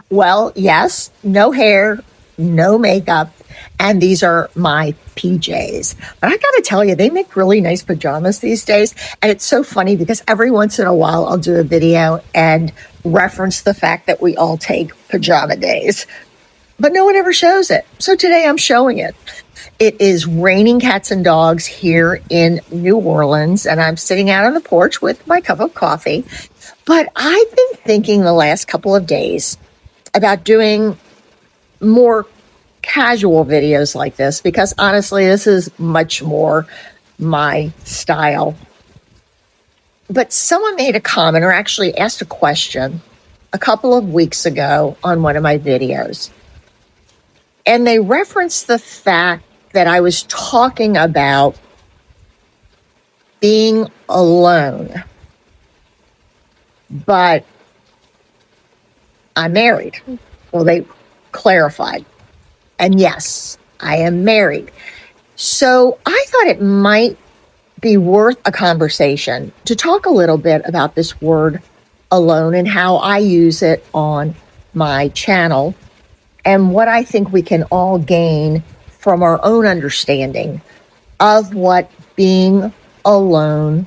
Well, yes, no hair, no makeup, and these are my PJs. But I got to tell you, they make really nice pajamas these days. And it's so funny because every once in a while I'll do a video and reference the fact that we all take pajama days, but no one ever shows it. So today I'm showing it. It is raining cats and dogs here in New Orleans, and I'm sitting out on the porch with my cup of coffee. But I've been thinking the last couple of days about doing more casual videos like this because honestly, this is much more my style. But someone made a comment or actually asked a question a couple of weeks ago on one of my videos. And they referenced the fact that I was talking about being alone. But I'm married. Well, they clarified. And yes, I am married. So I thought it might be worth a conversation to talk a little bit about this word alone and how I use it on my channel and what I think we can all gain from our own understanding of what being alone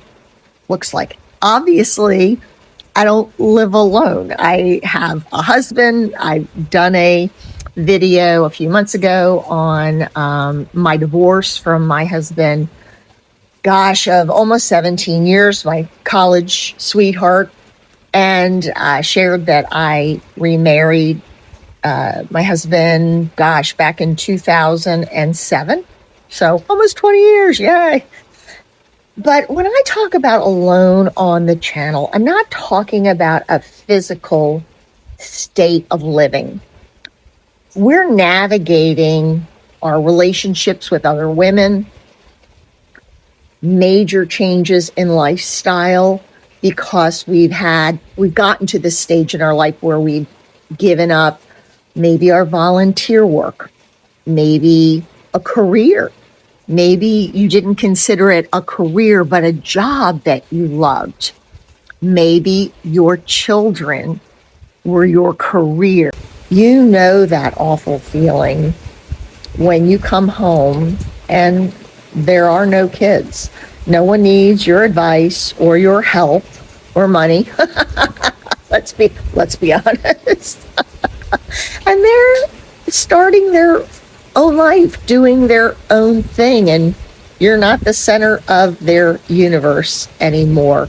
looks like. Obviously, I don't live alone. I have a husband. I've done a video a few months ago on my divorce from my husband, of almost 17 years, my college sweetheart, and shared that I remarried my husband, back in 2007. So almost 20 years, yay. But when I talk about alone on the channel, I'm not talking about a physical state of living. We're navigating our relationships with other women, major changes in lifestyle because we've gotten to this stage in our life where we've given up maybe our volunteer work, maybe a career. Maybe you didn't consider it a career, but a job that you loved. Maybe your children were your career. You know that awful feeling when you come home and there are no kids. No one needs your advice or your help or money. Let's be honest. And they're starting their own life, doing their own thing, and you're not the center of their universe anymore.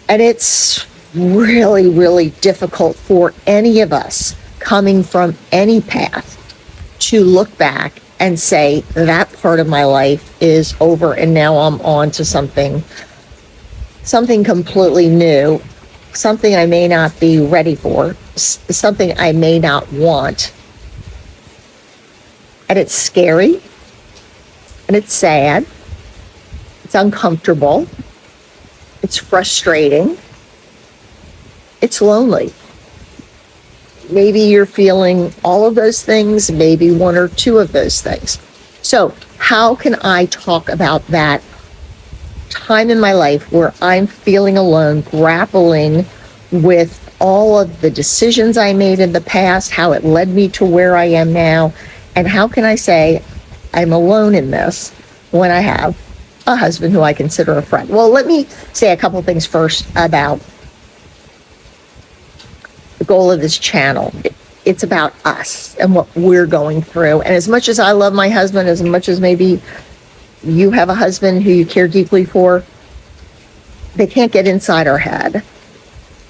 And it's really, really difficult for any of us coming from any path to look back and say, that part of my life is over and now I'm on to something completely new, something I may not be ready for, something I may not want. And it's scary, and it's sad, it's uncomfortable, it's frustrating, it's lonely. Maybe you're feeling all of those things, maybe one or two of those things. So how can I talk about that time in my life where I'm feeling alone, grappling with all of the decisions I made in the past, how it led me to where I am now, and how can I say I'm alone in this when I have a husband who I consider a friend? Well, let me say a couple things first about the goal of this channel. It's about us and what we're going through. And as much as I love my husband, as much as maybe you have a husband who you care deeply for, they can't get inside our head.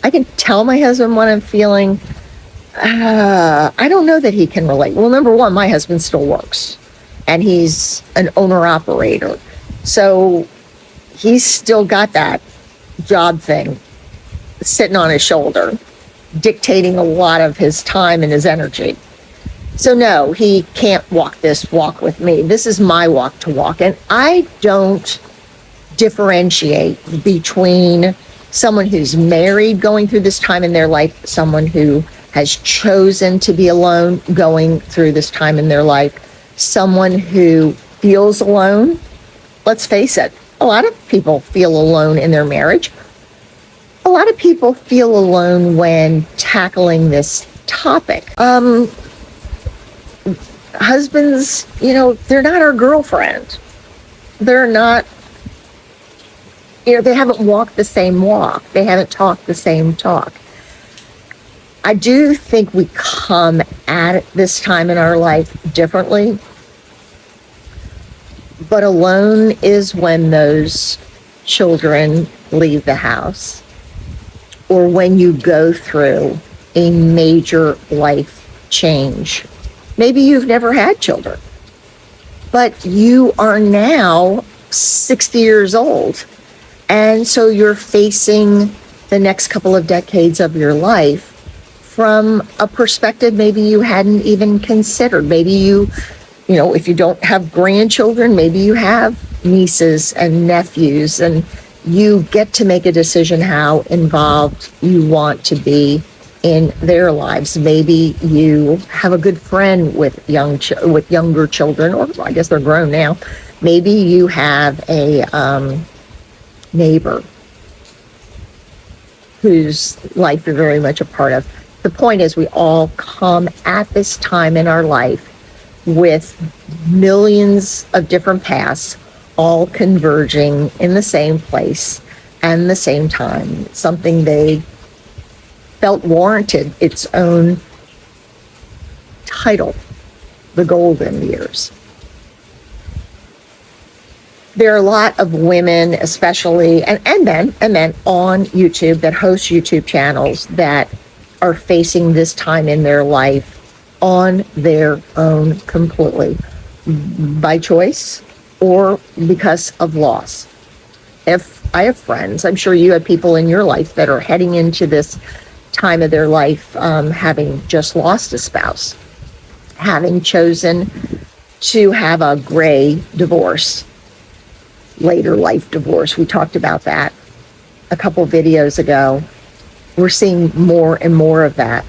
I can tell my husband what I'm feeling. I don't know that he can relate. Well, number one, my husband still works and he's an owner-operator. So he's still got that job thing sitting on his shoulder, dictating a lot of his time and his energy. So no, he can't walk this walk with me. This is my walk to walk. And I don't differentiate between someone who's married going through this time in their life, someone who has chosen to be alone going through this time in their life, someone who feels alone. Let's face it, a lot of people feel alone in their marriage. a lot of people feel alone when tackling this topic. Husbands, they're not our girlfriend. They're not, they haven't walked the same walk. They haven't talked the same talk. I do think we come at this time in our life differently. But alone is when those children leave the house, or when you go through a major life change. Maybe you've never had children, but you are now 60 years old. And so you're facing the next couple of decades of your life from a perspective maybe you hadn't even considered. Maybe if you don't have grandchildren, maybe you have nieces and nephews, and you get to make a decision how involved you want to be in their lives. Maybe you have a good friend with younger children, or I guess they're grown now. Maybe you have a neighbor whose life you're very much a part of. The point is, we all come at this time in our life with millions of different paths, all converging in the same place and the same time. Something they felt warranted its own title, the golden years. There are a lot of women, especially, and men on YouTube that host YouTube channels that are facing this time in their life on their own completely, by choice or because of loss. If I have friends, I'm sure you have people in your life that are heading into this time of their life, having just lost a spouse, having chosen to have a gray divorce, later life divorce. We talked about that a couple videos ago. We're seeing more and more of that.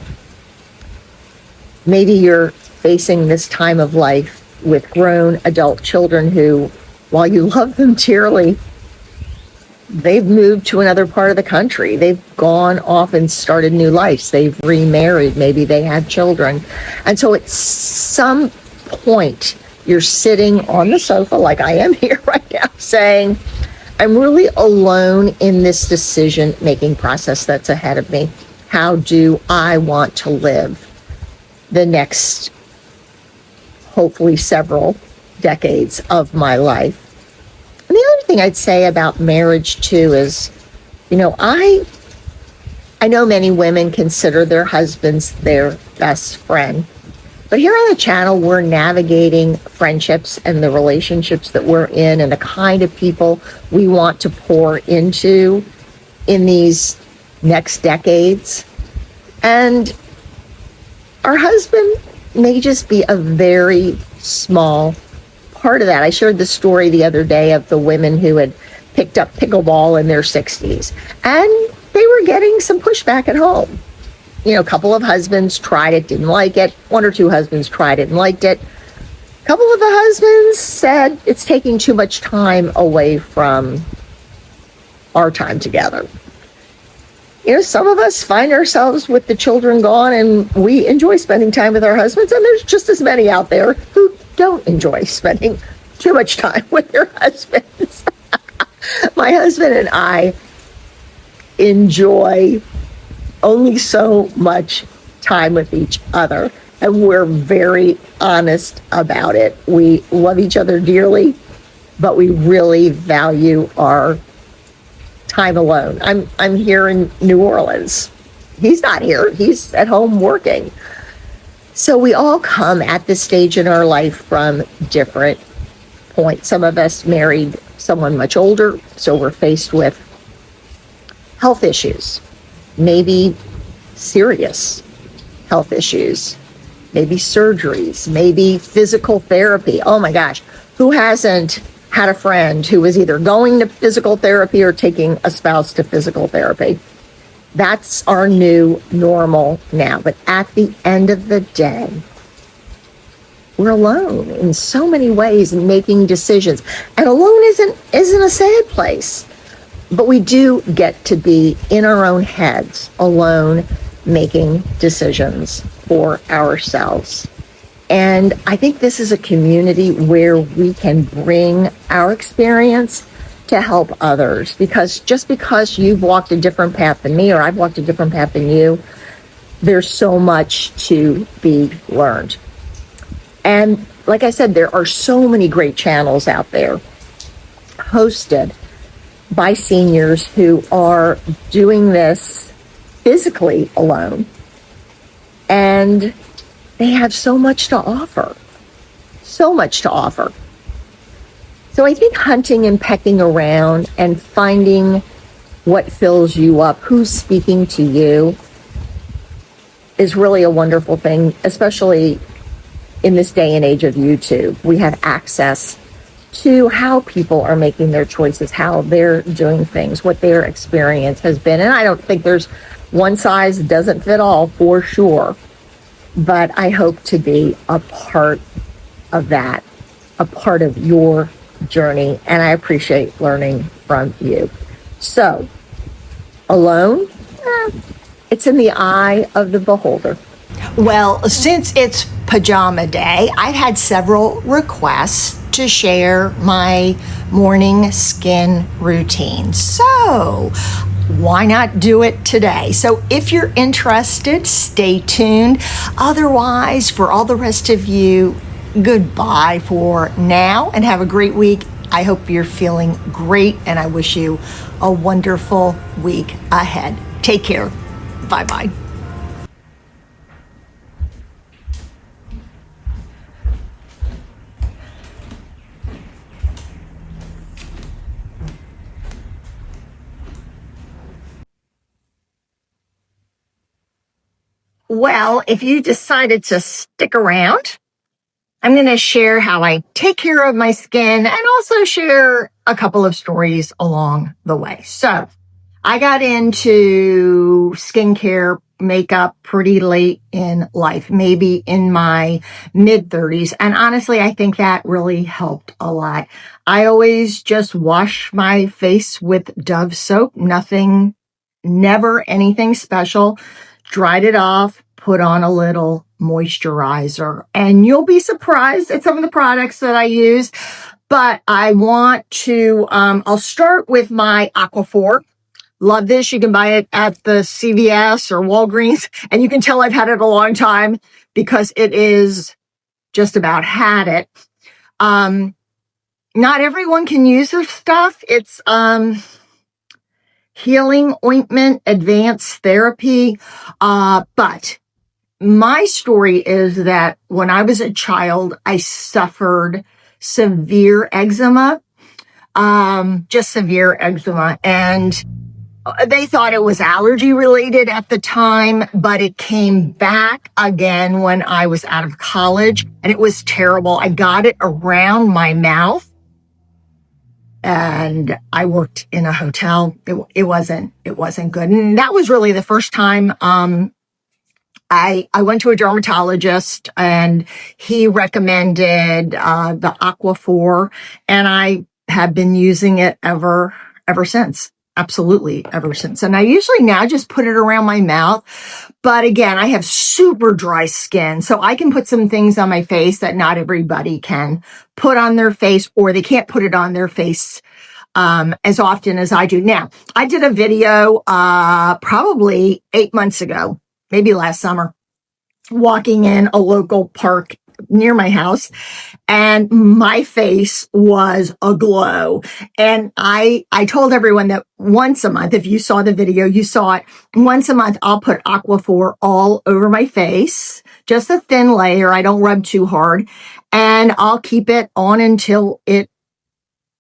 Maybe you're facing this time of life with grown adult children who, while you love them dearly, they've moved to another part of the country. They've gone off and started new lives. They've remarried. Maybe they had children. And so at some point, you're sitting on the sofa like I am here right now, saying, I'm really alone in this decision-making process that's ahead of me. How do I want to live the next, hopefully, several decades of my life? And the other thing I'd say about marriage, too, is, I know many women consider their husbands their best friend. But here on the channel, we're navigating friendships and the relationships that we're in and the kind of people we want to pour into in these next decades. And our husband may just be a very small part of that. I shared the story the other day of the women who had picked up pickleball in their 60s, and they were getting some pushback at home. A couple of husbands tried it, didn't like it. One or two husbands tried it and liked it. A couple of the husbands said it's taking too much time away from our time together. Some of us find ourselves with the children gone, and we enjoy spending time with our husbands, and there's just as many out there who don't enjoy spending too much time with their husbands. My husband and I enjoy only so much time with each other, and we're very honest about it. We love each other dearly, but we really value our time alone. I'm here in New Orleans. He's not here. He's at home working. So we all come at this stage in our life from different points. Some of us married someone much older, so we're faced with health issues. Maybe serious health issues, maybe surgeries, maybe physical therapy. Oh my gosh, who hasn't had a friend who was either going to physical therapy or taking a spouse to physical therapy? That's our new normal now. But at the end of the day, we're alone in so many ways in making decisions. And alone isn't a sad place. But we do get to be in our own heads, alone, making decisions for ourselves. And I think this is a community where we can bring our experience to help others. Because just because you've walked a different path than me, or I've walked a different path than you, there's so much to be learned. And like I said, there are so many great channels out there hosted by seniors who are doing this physically alone. And they have so much to offer. So much to offer. So I think hunting and pecking around and finding what fills you up, who's speaking to you, is really a wonderful thing, especially in this day and age of YouTube. We have access to how people are making their choices, how they're doing things, what their experience has been. And I don't think there's one size doesn't fit all, for sure. But I hope to be a part of that, a part of your journey. And I appreciate learning from you. So, alone? It's in the eye of the beholder. Well, since it's pajama day, I've had several requests to share my morning skin routine. So, why not do it today? So if you're interested, stay tuned. Otherwise, for all the rest of you, goodbye for now and have a great week. I hope you're feeling great and I wish you a wonderful week ahead. Take care. Bye-bye. Well, if you decided to stick around, I'm going to share how I take care of my skin and also share a couple of stories along the way. So I got into skincare, makeup pretty late in life, maybe in my mid-30s. And honestly, I think that really helped a lot. I always just wash my face with Dove soap, never anything special. Dried it off, put on a little moisturizer, and you'll be surprised at some of the products that I use. But I want to, I'll start with my Aquaphor. Love this. You can buy it at the CVS or Walgreens, and you can tell I've had it a long time because it is just about had it. Not everyone can use this stuff. It's, healing ointment, advanced therapy. But my story is that when I was a child, I suffered severe eczema, just severe eczema. And they thought it was allergy related at the time, but it came back again when I was out of college and it was terrible. I got it around my mouth. And I worked in a hotel. It wasn't good. And that was really the first time, I went to a dermatologist and he recommended, the Aquaphor, and I have been using it ever since. Absolutely ever since. And I usually now just put it around my mouth. But again, I have super dry skin, so I can put some things on my face that not everybody can put on their face, or they can't put it on their face as often as I do. Now, I did a video probably 8 months ago, maybe last summer, walking in a local park near my house, and my face was aglow. And I told everyone that once a month, if you saw the video, you saw it, once a month, I'll put Aquaphor all over my face, just a thin layer. I don't rub too hard, and I'll keep it on until it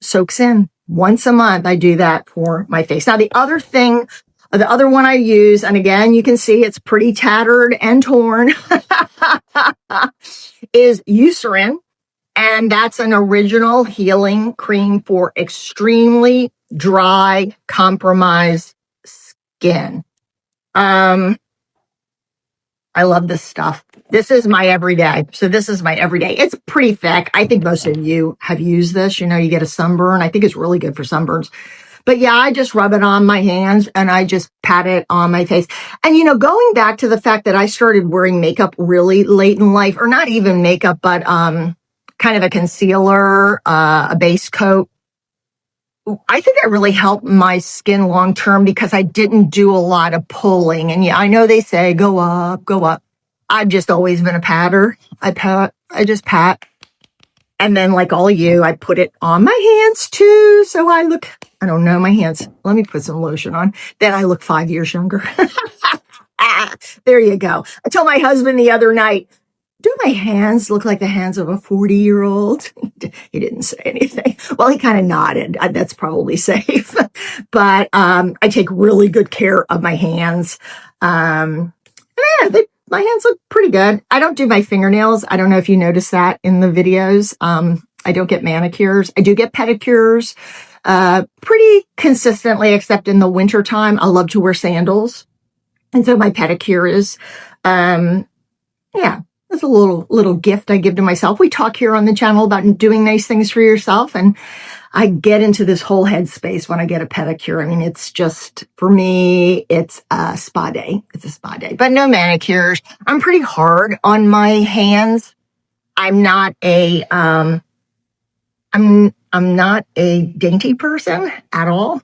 soaks in. Once a month, I do that for my face. Now, the other one I use, and again, you can see it's pretty tattered and torn, is Eucerin. And that's an original healing cream for extremely dry, compromised skin. I love this stuff. This is my everyday. So this is my everyday. It's pretty thick. I think most of you have used this. You know, you get a sunburn. I think it's really good for sunburns. But yeah, I just rub it on my hands and I just pat it on my face. And, going back to the fact that I started wearing makeup really late in life, or not even makeup, but kind of a concealer, a base coat. I think that really helped my skin long term because I didn't do a lot of pulling. And yeah, I know they say go up, go up. I've just always been a patter. I just pat. And then, like all of you, I put it on my hands too. So I don't know, my hands. Let me put some lotion on. Then I look 5 years younger. There you go. I told my husband the other night, do my hands look like the hands of a 40-year-old? He didn't say anything. Well, he kind of nodded. That's probably safe. But I take really good care of my hands. My hands look pretty good. I don't do my fingernails. I don't know if you noticed that in the videos. I don't get manicures. I do get pedicures pretty consistently, except in the wintertime. I love to wear sandals. And so my pedicure is, it's a little gift I give to myself. We talk here on the channel about doing nice things for yourself. And I get into this whole headspace when I get a pedicure. I mean, it's just, for me, it's a spa day. It's a spa day, but no manicures. I'm pretty hard on my hands. I'm not a dainty person at all.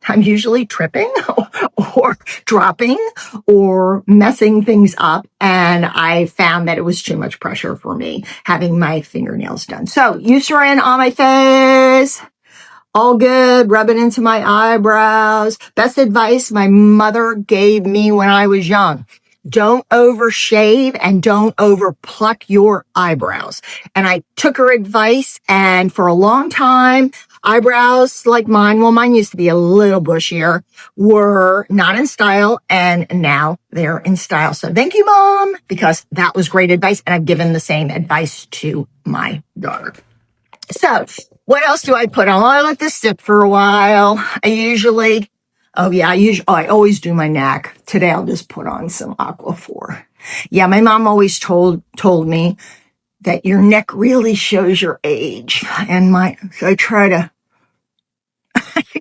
I'm usually tripping or dropping or messing things up. And I found that it was too much pressure for me having my fingernails done. So Eucerin on my face. All good, rub it into my eyebrows. Best advice my mother gave me when I was young. Don't overshave and don't over pluck your eyebrows. And I took her advice, and for a long time, eyebrows like mine, well, mine used to be a little bushier, were not in style, and now they're in style. So thank you, Mom, because that was great advice, and I've given the same advice to my daughter. So what else do I put on? Well, I let this sit for a while. I always do my neck. Today I'll just put on some Aquaphor. Yeah, my mom always told me that your neck really shows your age. And so I try to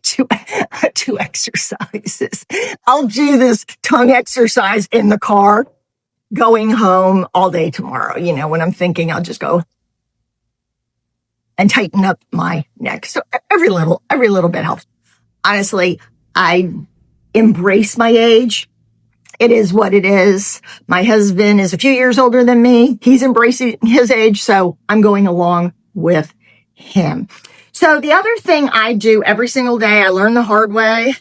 do exercises. I'll do this tongue exercise in the car going home all day tomorrow. When I'm thinking, I'll just go and tighten up my neck. So every little bit helps. Honestly, I embrace my age. It is what it is. My husband is a few years older than me. He's embracing his age, so I'm going along with him. So the other thing I do every single day, I learned the hard way,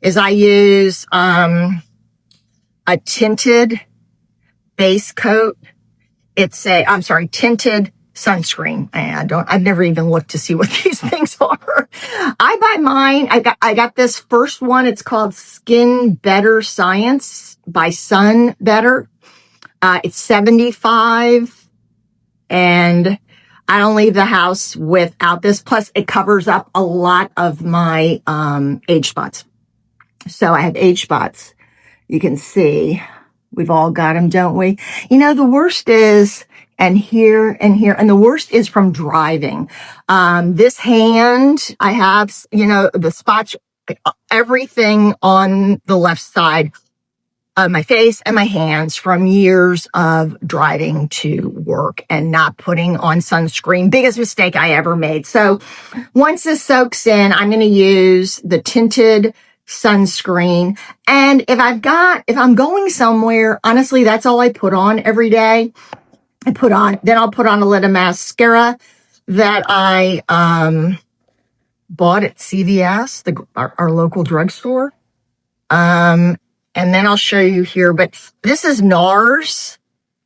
is I use a tinted base coat. Tinted sunscreen. I've never even looked to see what these things are. I buy mine. I got this first one. It's called Skin Better Science by Sun Better. It's 75, and I don't leave the house without this. Plus it covers up a lot of my, age spots. So I have age spots. You can see we've all got them, don't we? The worst is, and here, and the worst is from driving. This hand, I have, the spots, everything on the left side of my face and my hands from years of driving to work and not putting on sunscreen. Biggest mistake I ever made. So once this soaks in, I'm going to use the tinted sunscreen. And if I'm going somewhere, honestly, that's all I put on every day. I'll put on a little mascara that I bought at CVS, our local drugstore. And then I'll show you here, but this is NARS,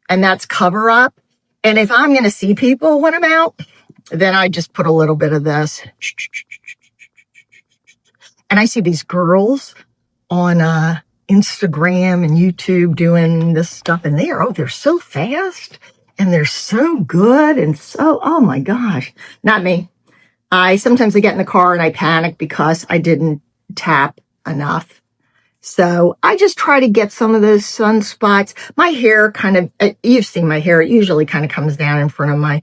and that's Cover Up. And if I'm going to see people when I'm out, then I just put a little bit of this. And I see these girls on Instagram and YouTube doing this stuff, and they're so fast. And they're so good and oh my gosh, not me. Sometimes I get in the car and I panic because I didn't tap enough. So I just try to get some of those sunspots. My hair you've seen my hair. It usually kind of comes down in front of my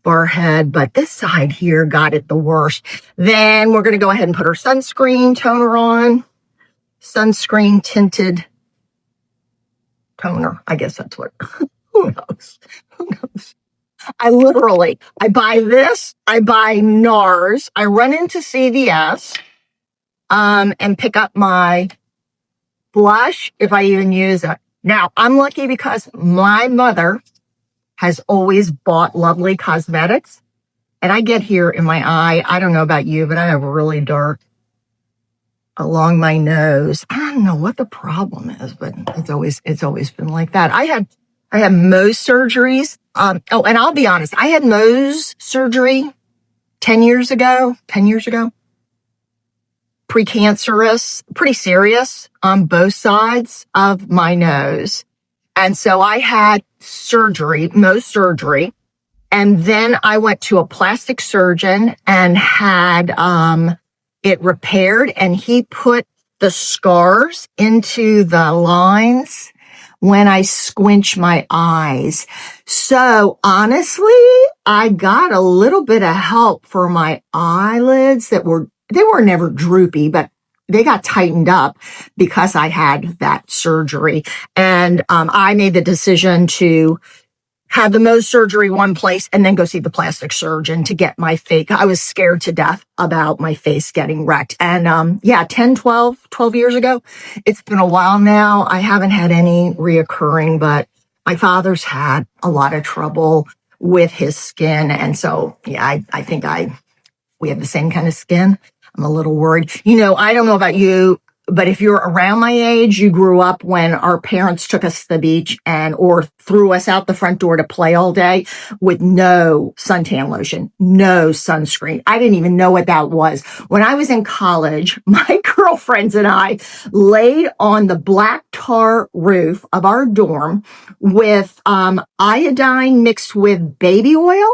forehead, but this side here got it the worst. Then we're going to go ahead and put our sunscreen toner on. Sunscreen tinted toner. I guess that's what, who knows? Who knows? I buy this, I buy NARS, I run into CVS, and pick up my blush if I even use it. Now, I'm lucky because my mother has always bought Lovely Cosmetics, and I get here in my eye. I don't know about you, but I have really dark along my nose. I don't know what the problem is, but it's always been like that. I had Mohs surgeries. And I'll be honest, I had Mohs surgery 10 years ago, precancerous, pretty serious on both sides of my nose. And so I had Mohs surgery. And then I went to a plastic surgeon and had, it repaired, and he put the scars into the lines when I squinch my eyes. So honestly, I got a little bit of help for my eyelids they were never droopy, but they got tightened up because I had that surgery. And I made the decision to have the Mohs surgery one place and then go see the plastic surgeon to get my fake. I was scared to death about my face getting wrecked. And 12 years ago. It's been a while now. I haven't had any reoccurring, but my father's had a lot of trouble with his skin. And so, yeah, I think we have the same kind of skin. I'm a little worried. I don't know about you, but if you're around my age, you grew up when our parents took us to the beach or threw us out the front door to play all day with no suntan lotion, no sunscreen. I didn't even know what that was. When I was in college, my girlfriends and I laid on the black tar roof of our dorm with iodine mixed with baby oil.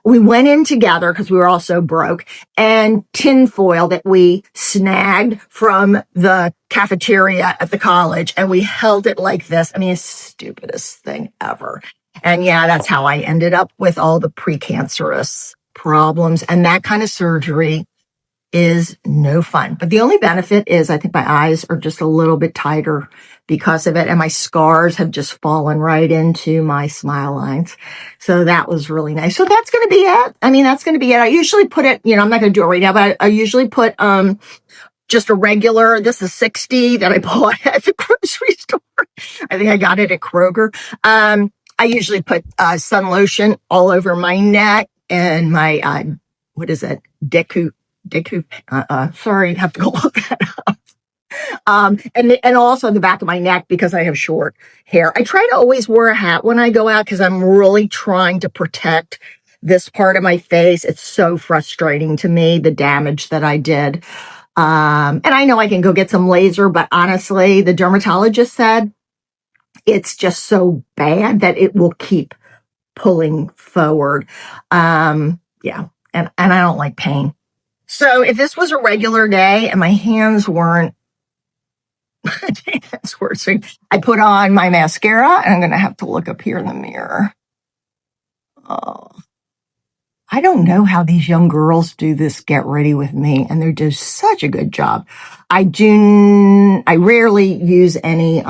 We went in together because we were all so broke, and tin foil that we snagged from the cafeteria at the college, and we held it like this. I mean, it's the stupidest thing ever. And yeah, that's how I ended up with all the precancerous problems. And that kind of surgery is no fun. But the only benefit is I think my eyes are just a little bit tighter because of it. And my scars have just fallen right into my smile lines. So that was really nice. So that's going to be it. That's going to be it. I usually put it, I'm not going to do it right now, but I usually put, just a regular, this is 60 that I bought at the grocery store. I think I got it at Kroger. I usually put, sun lotion all over my neck and my, what is it? Deku. Sorry, I have to go look that up. And also the back of my neck because I have short hair. I try to always wear a hat when I go out because I'm really trying to protect this part of my face. It's so frustrating to me, the damage that I did. And I know I can go get some laser, but honestly, the dermatologist said it's just so bad that it will keep pulling forward. And I don't like pain. So if this was a regular day and my hands weren't, I put on my mascara and I'm going to have to look up here in the mirror. Oh, I don't know how these young girls do this get ready with me, and they do such a good job. I rarely use any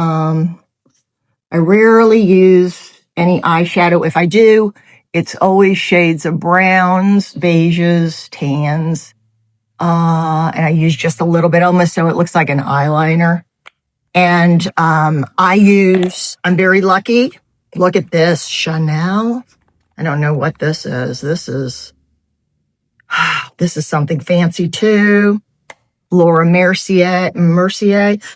eyeshadow. If I do, it's always shades of browns, beiges, tans. And I use just a little bit almost so it looks like an eyeliner. And I'm very lucky. Look at this, Chanel. I don't know what this is. This is something fancy too. Laura Mercier,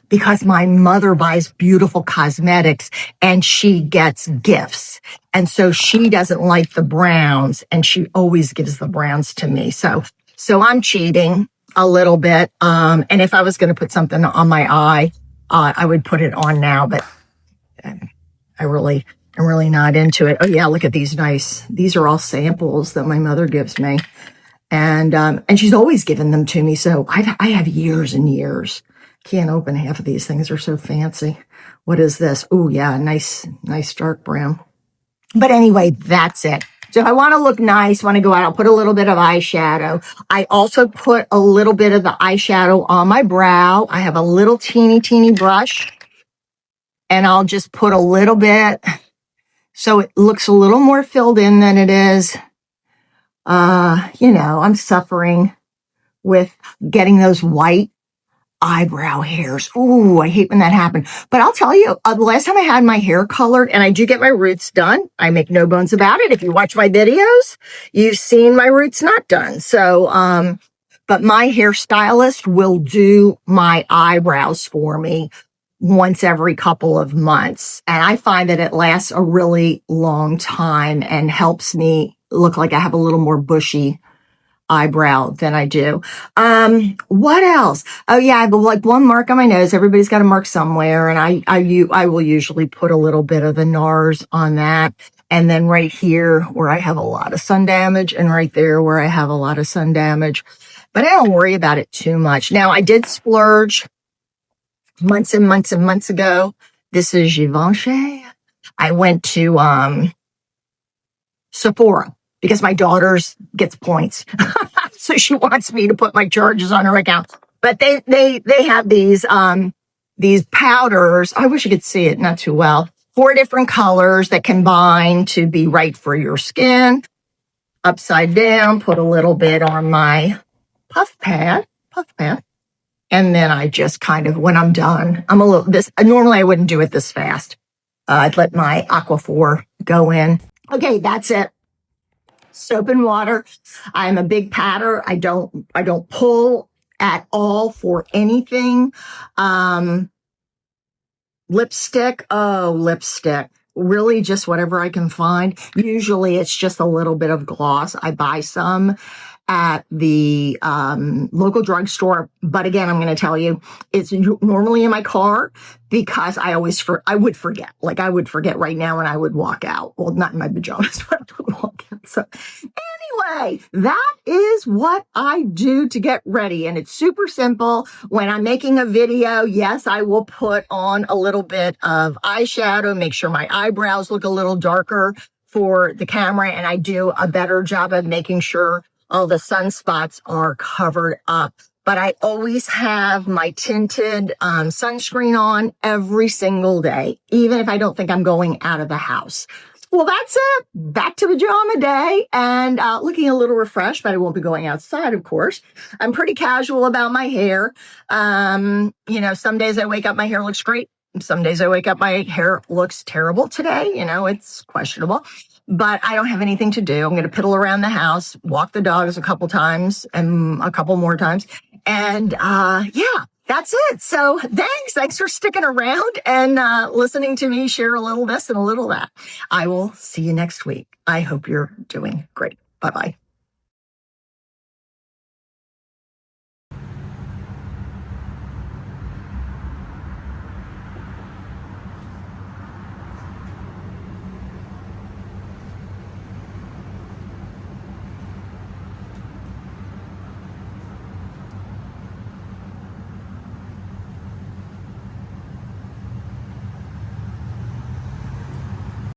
because my mother buys beautiful cosmetics and she gets gifts. And so she doesn't like the browns and she always gives the browns to me. So I'm cheating a little bit. And if I was going to put something on my eye, I would put it on now, but I'm really not into it. Oh yeah, look at these these are all samples that my mother gives me. And she's always given them to me. So I have years and years. Can't open half of these things. They're so fancy. What is this? Oh yeah, nice dark brown. But anyway, that's it. So if I want to look nice, when I go out, I'll put a little bit of eyeshadow. I also put a little bit of the eyeshadow on my brow. I have a little teeny brush, and I'll just put a little bit so it looks a little more filled in than it is. I'm suffering with getting those white eyebrow hairs. Ooh, I hate when that happens. But I'll tell you, the last time I had my hair colored, and I do get my roots done, I make no bones about it. If you watch my videos, you've seen my roots not done. So, but my hairstylist will do my eyebrows for me once every couple of months. And I find that it lasts a really long time and helps me look like I have a little more bushy eyebrow than I do. What else? Oh yeah, I have like one mark on my nose. Everybody's got a mark somewhere, and I will usually put a little bit of the NARS on that. And then right here where I have a lot of sun damage, and right there where I have a lot of sun damage. But I don't worry about it too much. Now, I did splurge months and months and months ago. This is Givenchy. I went to Sephora because my daughter's gets points. So she wants me to put my charges on her account. But they have these powders. I wish you could see it, not too well. 4 different colors that combine to be right for your skin. Upside down, put a little bit on my puff pad. And then I just kind of, when I'm done, normally I wouldn't do it this fast. I'd let my Aquaphor go in. Okay, that's it. Soap and water. I'm a big patter. I don't pull at all for anything. Lipstick. Really just whatever I can find. Usually it's just a little bit of gloss. I buy some at the local drugstore. But again, I'm going to tell you, it's normally in my car because I would forget. Like I would forget right now when I would walk out. Well, not in my pajamas, but I would walk out. So anyway, that is what I do to get ready. And it's super simple. When I'm making a video, yes, I will put on a little bit of eyeshadow, make sure my eyebrows look a little darker for the camera. And I do a better job of making sure all the sunspots are covered up. But I always have my tinted sunscreen on every single day, even if I don't think I'm going out of the house. Well, that's it. Back to pajama day and looking a little refreshed, but I won't be going outside, of course. I'm pretty casual about my hair. Some days I wake up, my hair looks great. Some days I wake up, my hair looks terrible. Today, it's questionable. But I don't have anything to do. I'm going to piddle around the house, walk the dogs a couple times and a couple more times. And that's it. So thanks for sticking around and listening to me share a little this and a little that. I will see you next week. I hope you're doing great. Bye-bye.